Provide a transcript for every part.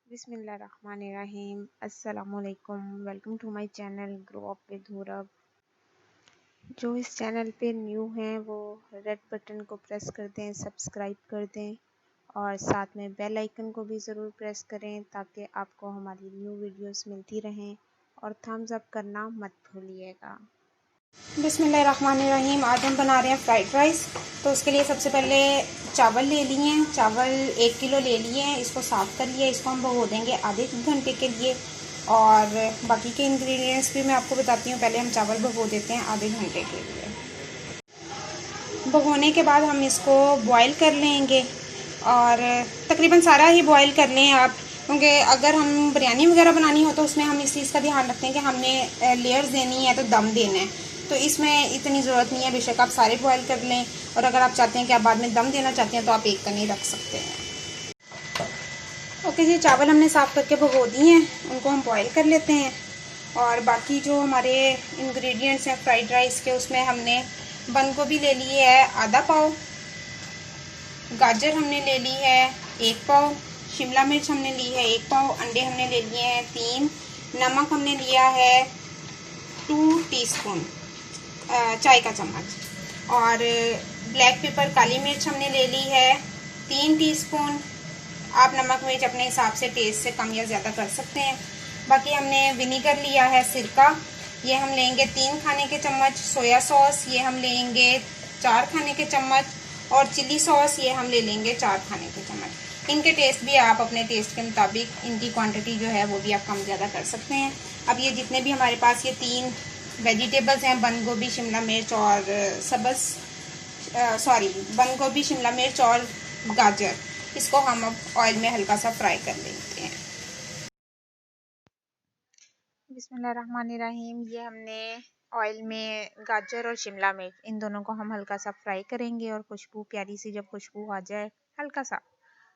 बिस्मिल्लाहिर्रहमानिर्रहीम। अस्सलामुअलैकुम। Welcome to my channel grow up with हुरब। जो इस चैनल पे न्यू हैं वो रेड बटन को प्रेस कर दें, सब्सक्राइब कर दें और साथ में बेल आइकन को भी ज़रूर प्रेस करें ताकि आपको हमारी न्यू वीडियोस मिलती रहें और थम्स अप करना मत भूलिएगा। बिस्मिल्लाहिर्रहमानिर्रहीम। आज हम बना रहे हैं फ्राइड राइस। तो उसके लिए सबसे पहले चावल ले लिए हैं। चावल 1 किलो ले लिए हैं। इसको साफ़ कर लिया। इसको हम भिगो देंगे आधे घंटे के लिए। और बाकी के इंग्रेडिएंट्स भी मैं आपको बताती हूँ। पहले हम चावल भिगो देते हैं आधे घंटे के लिए। भिगोने के बाद हम इसको बॉईल कर लेंगे और तकरीबन सारा ही बॉईल कर लें आप, क्योंकि अगर हम बिरयानी वगैरह बनानी हो तो उसमें हम इस चीज़ का ध्यान रखते हैं कि हमने लेयर्स देनी है तो दम देना है, तो इसमें इतनी ज़रूरत नहीं है। बेशक आप सारे बॉईल कर लें और अगर आप चाहते हैं कि आप बाद में दम देना चाहते हैं तो आप एक कनी रख सकते हैं। ओके जी, चावल हमने साफ़ करके भिगो दिए हैं, उनको हम बॉईल कर लेते हैं। और बाकी जो हमारे इंग्रेडिएंट्स हैं फ्राइड राइस के, उसमें हमने बंद गोभी ले ली है आधा पाव, गाजर हमने ले ली है 1 पाव, शिमला मिर्च हमने ली है 1 पाव, अंडे हमने ले लिए हैं 3, नमक हमने लिया है 2 टीस्पून चाय का चम्मच, और ब्लैक पेपर काली मिर्च हमने ले ली है 3 टीस्पून। आप नमक मिर्च अपने हिसाब से टेस्ट से कम या ज़्यादा कर सकते हैं। बाकी हमने विनीगर लिया है सिरका, ये हम लेंगे 3 खाने के चम्मच, सोया सॉस ये हम लेंगे 4 खाने के चम्मच, और चिली सॉस ये हम ले लेंगे 4 खाने के चम्मच। इनके टेस्ट भी आप अपने टेस्ट के मुताबिक इनकी क्वांटिटी जो है वो भी आप कम ज़्यादा कर सकते हैं। अब ये जितने भी हमारे पास ये 3 वेजिटेबल्स हैं, बंद गोभी, शिमला मिर्च और बंद गोभी, शिमला मिर्च और गाजर, इसको हम अब ऑयल में हल्का सा फ्राई कर लेते हैं। बिस्मिल्लाहिर्रहमानिर्रहीम। ये हमने ऑयल में गाजर और शिमला मिर्च इन दोनों को हम हल्का सा फ्राई करेंगे और खुशबू प्यारी सी जब खुशबू आ जाए, हल्का सा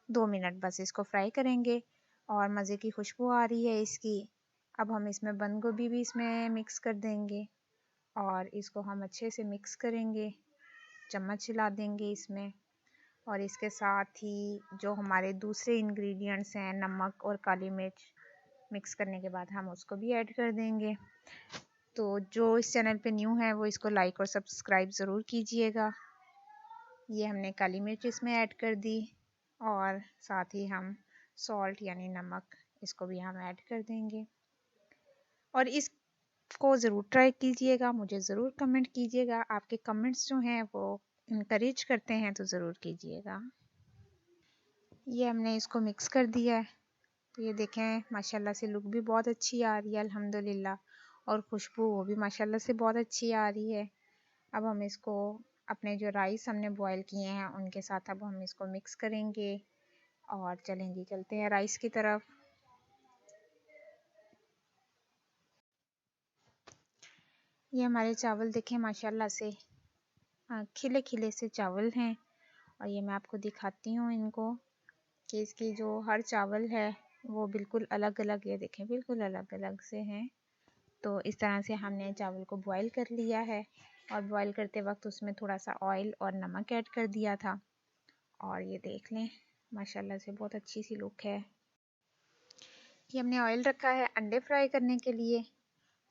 2 मिनट बस इसको फ्राई करेंगे और मज़े की खुशबू आ रही है इसकी। अब हम इसमें बंद गोभी भी इसमें मिक्स कर देंगे और इसको हम अच्छे से मिक्स करेंगे, चम्मच हिला देंगे इसमें। और इसके साथ ही जो हमारे दूसरे इंग्रेडिएंट्स हैं, नमक और काली मिर्च, मिक्स करने के बाद हम उसको भी ऐड कर देंगे। तो जो इस चैनल पे न्यू है वो इसको लाइक और सब्सक्राइब ज़रूर कीजिएगा। ये हमने काली मिर्च इसमें ऐड कर दी और साथ ही हम सॉल्ट यानी नमक इसको भी हम ऐड कर देंगे। और इसको ज़रूर ट्राई कीजिएगा, मुझे ज़रूर कमेंट कीजिएगा। आपके कमेंट्स जो हैं वो इनकरेज करते हैं, तो ज़रूर कीजिएगा। ये हमने इसको मिक्स कर दिया है, तो ये देखें माशाल्लाह से लुक भी बहुत अच्छी आ रही है अल्हम्दुलिल्लाह, और खुशबू वो भी माशाल्लाह से बहुत अच्छी आ रही है। अब हम इसको अपने जो राइस हमने बॉईल किए हैं उनके साथ अब हम इसको मिक्स करेंगे और चलें जी, चलते हैं राइस की तरफ। ये हमारे चावल देखें माशाल्लाह से खिले खिले से चावल हैं, और ये मैं आपको दिखाती हूँ इनको कि इसकी जो हर चावल है वो बिल्कुल अलग अलग, ये देखें बिल्कुल अलग अलग से हैं। तो इस तरह से हमने चावल को बॉईल कर लिया है और बॉईल करते वक्त उसमें थोड़ा सा ऑयल और नमक ऐड कर दिया था, और ये देख लें माशाल्लाह से बहुत अच्छी सी लुक है। ये हमने ऑयल रखा है अंडे फ्राई करने के लिए,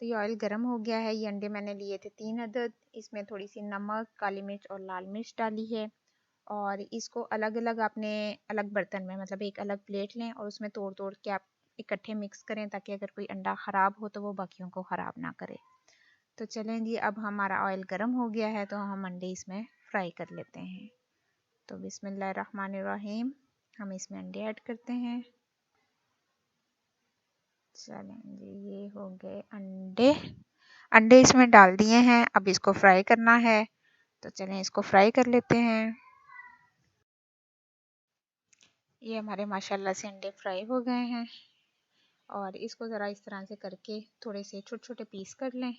तो ये ऑयल गर्म हो गया है। ये अंडे मैंने लिए थे 3 अदद, इसमें थोड़ी सी नमक, काली मिर्च और लाल मिर्च डाली है, और इसको अलग अलग आपने अलग बर्तन में, मतलब एक अलग प्लेट लें और उसमें तोड़ तोड़ के आप इकट्ठे मिक्स करें ताकि अगर कोई अंडा ख़राब हो तो वो बाकियों को ख़राब ना करे। तो चलें जी, अब हमारा ऑयल गर्म हो गया है तो हम अंडे इसमें फ्राई कर लेते हैं। तो बिस्मिल्लाहिर्रहमानिर्रहीम, हम इसमें अंडे ऐड करते हैं। चलें जी, ये हो गए अंडे, अंडे इसमें डाल दिए हैं। अब इसको फ्राई करना है, तो चलें इसको फ्राई कर लेते हैं। ये हमारे माशाल्लाह से अंडे फ्राई हो गए हैं, और इसको ज़रा इस तरह से करके थोड़े से छोटे छोटे पीस कर लें।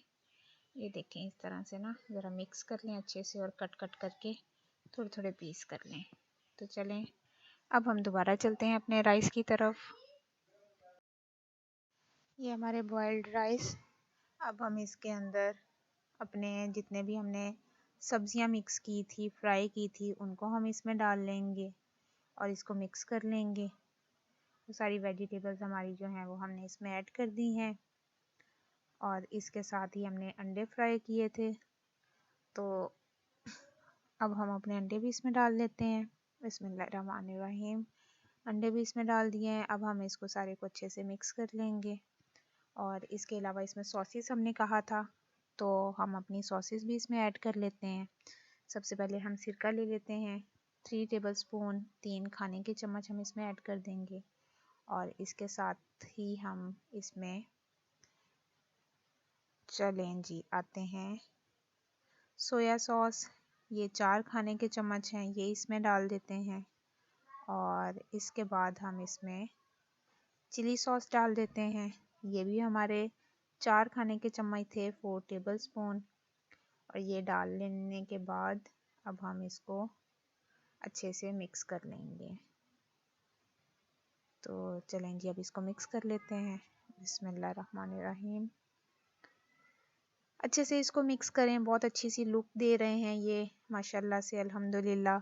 ये देखें इस तरह से ना ज़रा मिक्स कर लें अच्छे से और कट कट करके थोड़े थोड़े पीस कर लें। तो चलें अब हम दोबारा चलते हैं अपने राइस की तरफ। ये हमारे बॉइल्ड राइस, अब हम इसके अंदर अपने जितने भी हमने सब्जियां मिक्स की थी, फ्राई की थी, उनको हम इसमें डाल लेंगे और इसको मिक्स कर लेंगे। तो सारी वेजिटेबल्स हमारी जो हैं वो हमने इसमें ऐड कर दी हैं और इसके साथ ही हमने अंडे फ्राई किए थे। तो अब हम अपने अंडे भी इसमें डाल लेते हैं। बिस्मिल्लाहिर्रहमानिर्रहीम। अंडे भी इसमें डाल दिए हैं। अब हम इसको सारे को अच्छे से मिक्स कर लेंगे। और इसके अलावा इसमें सॉसेस हमने कहा था, तो हम अपनी सॉसेस भी इसमें ऐड कर लेते हैं। सबसे पहले हम सिरका ले लेते हैं, 3 टेबलस्पून, 3 खाने के चम्मच हम इसमें ऐड कर देंगे। और इसके साथ ही हम इसमें चलें जी आते हैं सोया सॉस, ये 4 खाने के चम्मच हैं, ये इसमें डाल देते हैं। और इसके बाद हम इसमें चिली सॉस डाल देते हैं, ये भी हमारे 4 खाने के चम्मच थे, 4 टेबलस्पून। और ये डाल लेने के बाद अब हम इसको अच्छे से मिक्स कर लेंगे। तो चलें जी अब इसको मिक्स कर लेते हैं। बिस्मिल्लाहिर्रहमानिर्रहीम। अच्छे से इसको मिक्स करें, बहुत अच्छी सी लुक दे रहे हैं ये माशाल्लाह से, अल्हम्दुलिल्लाह।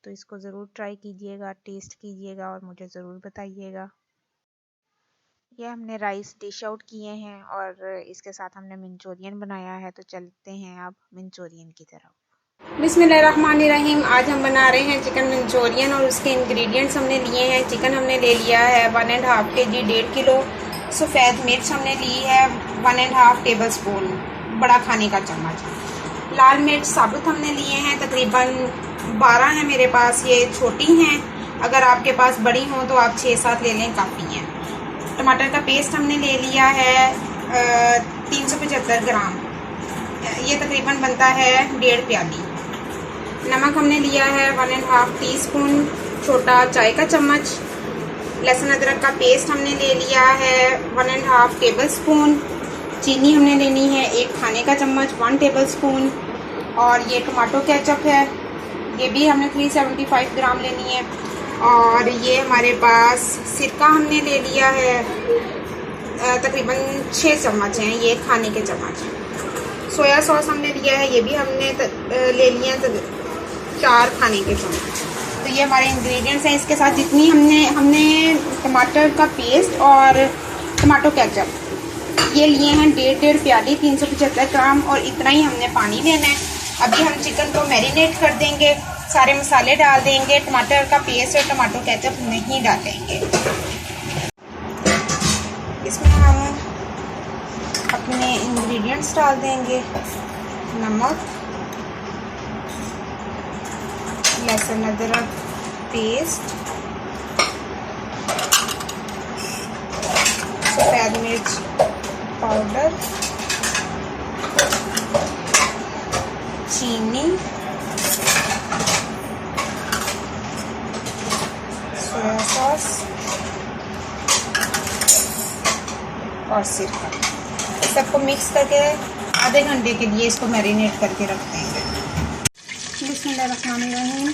तो इसको ज़रूर ट्राई कीजिएगा, टेस्ट कीजिएगा और मुझे ज़रूर बताइएगा। ये हमने राइस डिश आउट किए हैं और इसके साथ हमने मंचूरियन बनाया है। तो चलते हैं अब मंचूरियन की तरफ। बिस्मिल्लाहिर्रहमानिर्रहीम। आज हम बना रहे हैं चिकन मंचूरियन और उसके इंग्रेडिएंट्स हमने लिए हैं। चिकन हमने ले लिया है 1.5 kg, 1.5 किलो। सफ़ेद मिर्च हमने ली है 1.5 टेबलस्पून, बड़ा खाने का चम्मच। लाल मिर्च साबुत हमने लिए हैं तकरीबन 12 हैं मेरे पास, ये छोटी हैं। अगर आपके पास बड़ी हों तो आप 6-7 ले लें, काफ़ी हैं। टमाटर का पेस्ट हमने ले लिया है 375 ग्राम, ये तकरीबन बनता है 1.5 प्याली। नमक हमने लिया है 1.5 टीस्पून, छोटा चाय का चम्मच। लहसुन अदरक का पेस्ट हमने ले लिया है 1.5 टेबलस्पून। चीनी हमने लेनी है 1 खाने का चम्मच, 1 टेबलस्पून। और ये टमाटो केचप है, ये भी हमने 375 ग्राम लेनी है। और ये हमारे पास सिरका हमने ले लिया है तकरीबन 6 चम्मच हैं, ये खाने के चम्मच। सोया सॉस हमने लिया है, ये भी हमने ले लिया है 4 खाने के चम्मच। तो ये हमारे इंग्रेडिएंट्स हैं। इसके साथ जितनी हमने टमाटर का पेस्ट और टमाटो केचप ये लिए हैं 1.5 प्याली, 375 ग्राम। और इतना ही हमने पानी लेना है। अभी हम चिकन को मैरिनेट कर देंगे, सारे मसाले डाल देंगे, टमाटर का पेस्ट और टमाटो केचप नहीं डालेंगे। इसमें हम अपने इंग्रेडिएंट्स डाल देंगे, नमक, लहसुन अदरक पेस्ट, सफ़ेद मिर्च पाउडर, चीनी, सोया सॉस और सिरका। सबको मिक्स करके आधे घंटे के लिए इसको मैरिनेट करके रख देंगे। बिस्मिल्लाहिर्रहमानिर्रहीम।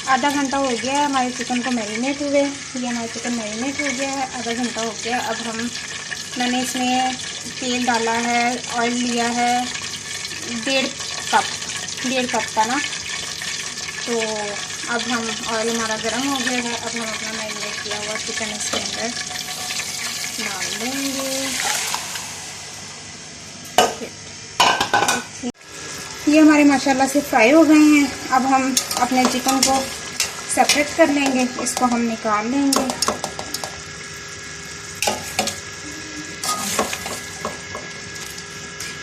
आधा घंटा हो गया है हमारे चिकन को मैरिनेट हुए। ये हमारा चिकन मैरिनेट हो गया है, आधा घंटा हो गया। अब मैंने इसमें तेल डाला है, ऑयल लिया है 1.5 कप का ना। तो अब ऑयल हमारा गर्म हो गया है। अब हम अपना मैरिनेट किया हुआ चिकन इसके अंदर डाल देंगे। ये हमारे माशाल्लाह से फ्राई हो गए हैं। अब हम अपने चिकन को सेपरेट कर लेंगे, इसको हम निकाल लेंगे।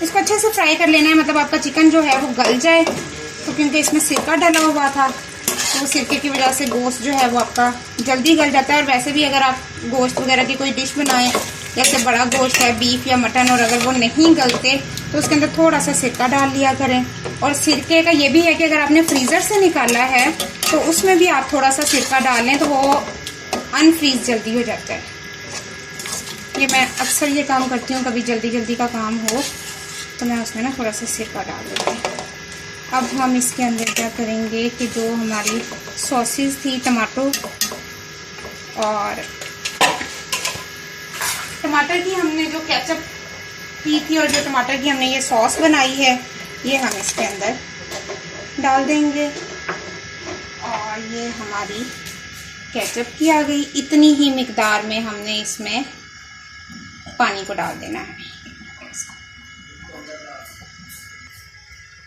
इसको अच्छे से फ्राई कर लेना है, मतलब आपका चिकन जो है वो गल जाए। तो क्योंकि इसमें सिरका डाला हुआ था तो वो सिरके की वजह से गोश्त जो है वो आपका जल्दी गल जाता है। और वैसे भी अगर आप गोश्त वगैरह की कोई डिश बनाएं, जैसे बड़ा गोश्त है बीफ या मटन, और अगर वो नहीं गलते तो उसके अंदर थोड़ा सा सिरका डाल लिया करें। और सिरके का ये भी है कि अगर आपने फ्रीज़र से निकाला है तो उसमें भी आप थोड़ा सा सिरका डाल लें तो वो अनफ्रीज जल्दी हो जाता है। ये मैं अक्सर ये काम करती हूँ, कभी जल्दी का काम हो तो मैं उसमें ना थोड़ा सा सिरका डाल देती हूँ। अब हम इसके अंदर क्या करेंगे कि जो हमारी सॉसेस थी, टमाटर की हमने जो केचप की थी और जो टमाटर की हमने ये सॉस बनाई है, ये हम इसके अंदर डाल देंगे। और ये हमारी केचप की आ गई। इतनी ही मिकदार में हमने इसमें पानी को डाल देना है।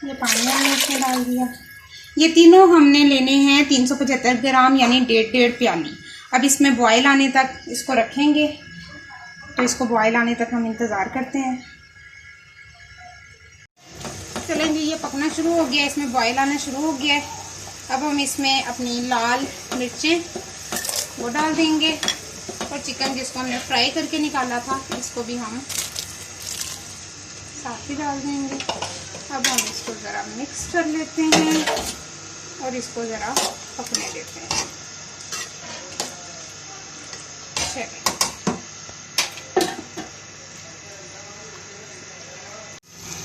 ये पानी हमने इसमें डाल दिया। ये तीनों हमने लेने हैं 375 ग्राम यानी 1.5 प्याली। अब इसमें बॉयल आने तक इसको रखेंगे, तो इसको बॉयल आने तक हम इंतज़ार करते हैं। चलें जी, ये पकना शुरू हो गया, इसमें बॉयल आना शुरू हो गया है। अब हम इसमें अपनी लाल मिर्चें वो डाल देंगे और चिकन जिसको हमने फ्राई करके निकाला था इसको भी हम साथ ही डाल देंगे। अब हम इसको ज़रा मिक्स कर लेते हैं और इसको ज़रा पकने देते हैं। चलिए,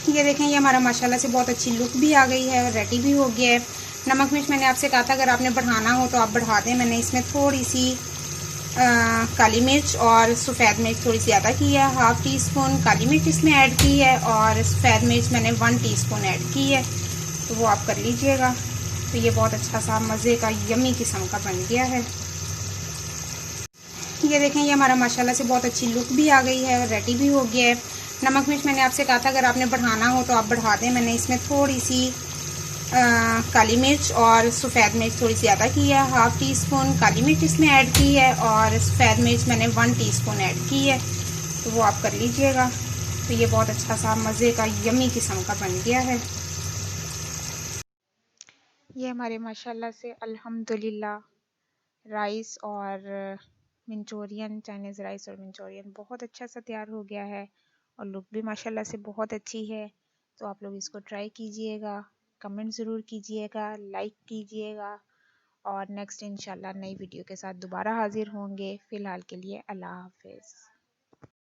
ये देखें, ये हमारा माशाल्लाह से बहुत अच्छी लुक भी आ गई है और रेडी भी हो गया है। नमक मिर्च मैंने आपसे कहा था अगर आपने बढ़ाना हो तो आप बढ़ा दें। मैंने इसमें थोड़ी सी काली मिर्च और सफ़ेद मिर्च थोड़ी सी ज़्यादा की है। 1/2 टीस्पून काली मिर्च इसमें ऐड की है और सफ़ेद मिर्च मैंने 1 टीस्पून ऐड की है, तो वो आप कर लीजिएगा। तो ये बहुत अच्छा सा मज़े का यमी किस्म का बन गया है। ये देखें, ये हमारा माशाल्लाह से बहुत अच्छी लुक भी आ गई है और रेडी भी हो गया है। नमक मिर्च मैंने आपसे कहा था अगर आपने बढ़ाना हो तो आप बढ़ा दें। मैंने इसमें थोड़ी सी काली मिर्च और सफ़ेद मिर्च थोड़ी सी ज़्यादा की है। 1/2 टीस्पून काली मिर्च इसमें ऐड की है और सफ़ेद मिर्च मैंने 1 टीस्पून ऐड की है, तो वो आप कर लीजिएगा। तो ये बहुत अच्छा सा मज़े का यमी किस्म का बन गया है। ये हमारे माशाल्लाह से अल्हम्दुलिल्लाह राइस और मंचूरियन, चाइनीज़ राइस और मंचूरियन बहुत अच्छा सा तैयार हो गया है और लुक भी माशाल्लाह से बहुत अच्छी है। तो आप लोग इसको ट्राई कीजिएगा, कमेंट ज़रूर कीजिएगा, लाइक कीजिएगा और नेक्स्ट इंशाल्लाह नई वीडियो के साथ दोबारा हाजिर होंगे। फ़िलहाल के लिए अल्लाह हाफ़िज़।